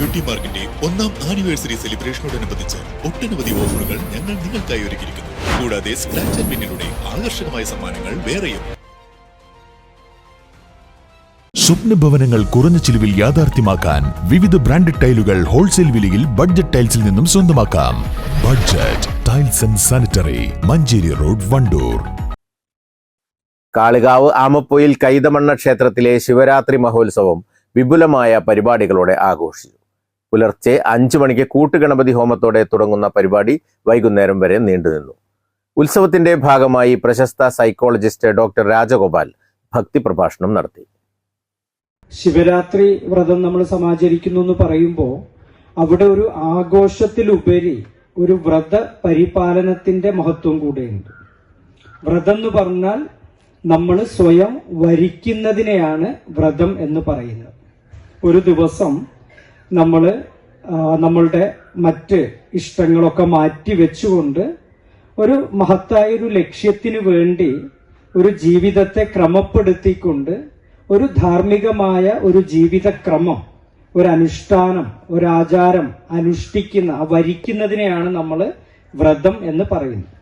Beauty മാർക്കിന്റെ 1ാം anniversary സെലിബ്രേഷനോടനുബന്ധിച്ച് ഒട്ടനവധി ഓഫറുകൾ ഞങ്ങൾ നിങ്ങൾക്കായി ഒരുക്കിയിരിക്കുന്നു. കൂടാതെ സ്ക്രാച്ച് ആൻഡ് വിന്നിലൂടെ ആകർഷകമായ സമ്മാനങ്ങൾ വേറെയും. സ്വപ്ന ഭവനങ്ങൾ കുറഞ്ഞ ചിലവിൽ യാഥാർത്ഥ്യമാക്കാൻ വിവിധ ബ്രാൻഡഡ് ടൈലുകൾ ഹോൾസെയിൽ വിലയിൽ ബഡ്ജറ്റ് ടൈൽസിൽ നിന്നും സ്വന്തമാക്കാം. Budget tiles and sanitary, Manjeri road, Wandoor. Kalikavu Amappoyil Kaithamanna ക്ഷേത്രത്തിലെ ശിവരാത്രി മഹോത്സവം വിപുലമായ പരിപാടികളോടെ ആഘോഷിച്ചു. പുലർച്ചെ 5 മണിക്ക് കൂട്ടുഗണപതി ഹോമത്തോടെ തുടങ്ങുന്ന പരിപാടി വൈകുന്നേരം വരെ നീണ്ടുനിന്നു. ഉത്സവത്തിന്റെ ഭാഗമായി പ്രശസ്ത സൈക്കോളജിസ്റ്റ് ഡോക്ടർ രാജഗോപാൽ ഭക്തി പ്രഭാഷണം നടത്തി. ശിവരാത്രി വ്രതം നമ്മൾ സമാചരിക്കുന്നു എന്ന് പറയുമ്പോൾ അവിടെ ഒരു ആഘോഷത്തിലുപരി ഒരു വ്രത പരിപാലനത്തിന്റെ മഹത്വം കൂടെയുണ്ട്. വ്രതം എന്ന് പറഞ്ഞാൽ നമ്മൾ സ്വയം വരിക്കുന്നതിനെയാണ് വ്രതം എന്ന് പറയുന്നത്. ഒരു ദിവസം നമ്മൾ നമ്മളുടെ മറ്റ് ഇഷ്ടങ്ങളൊക്കെ മാറ്റി വെച്ചുകൊണ്ട് ഒരു മഹത്തായ ഒരു ലക്ഷ്യത്തിന് വേണ്ടി ഒരു ജീവിതത്തെ ക്രമപ്പെടുത്തിക്കൊണ്ട് ഒരു ധാർമ്മികമായ ഒരു ജീവിതക്രമം, ഒരു അനുഷ്ഠാനം, ഒരു ആചാരം അനുഷ്ഠിക്കുന്ന വരിക്കുന്നതിനെയാണ് നമ്മൾ വ്രതം എന്ന് പറയുന്നത്.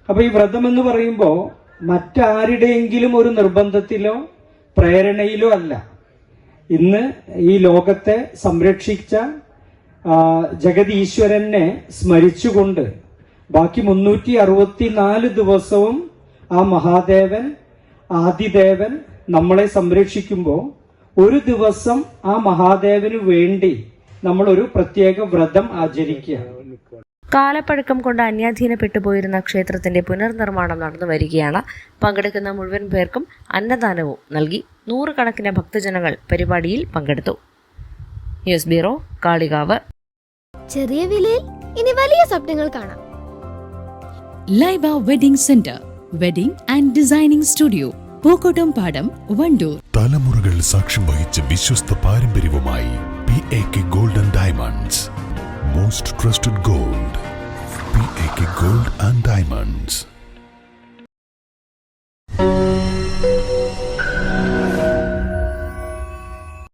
അപ്പൊ ഈ വ്രതം എന്ന് പറയുമ്പോൾ മറ്റാരുടെയെങ്കിലും ഒരു നിർബന്ധത്തിലോ പ്രേരണയിലോ അല്ല. ഇന്ന് ഈ ലോകത്തെ സംരക്ഷിച്ച ജഗതീശ്വരനെ സ്മരിച്ചുകൊണ്ട് ബാക്കി 364 ദിവസവും ആ മഹാദേവൻ, ആദിദേവൻ നമ്മളെ സംരക്ഷിക്കുമ്പോൾ ഒരു ദിവസം ആ മഹാദേവന് വേണ്ടി നമ്മൾ ഒരു പ്രത്യേക വ്രതം ആചരിക്കുകയാണ്. കാലപ്പഴക്കം കൊണ്ട് അന്യാധീനപ്പെട്ടു പോയിരുന്ന ക്ഷേത്രത്തിന്റെ പുനർനിർമ്മാണം നടന്നു വരികയാണ്. പങ്കെടുക്കുന്ന മുഴുവൻ പേർക്കും അന്നദാനവും നൽകി. 100 കണക്കിന് ഭക്തജനങ്ങൾ പരിപാടിയിൽ പങ്കെടുത്തു. News bureau, Kalikavu. ചെറിയ വിലയിൽ ഇനി വലിയ സ്വപ്നങ്ങൾ കാണാം. Laiba wedding centre, wedding and designing studio, Pookottam പാടം, വണ്ടൂർ. തലമുറകൾ സാക്ഷ്യം വഹിച്ച വിശ്വസ്ത പാരമ്പര്യവുമായി PAK gold and diamonds. Most trusted gold, PAK gold and diamonds.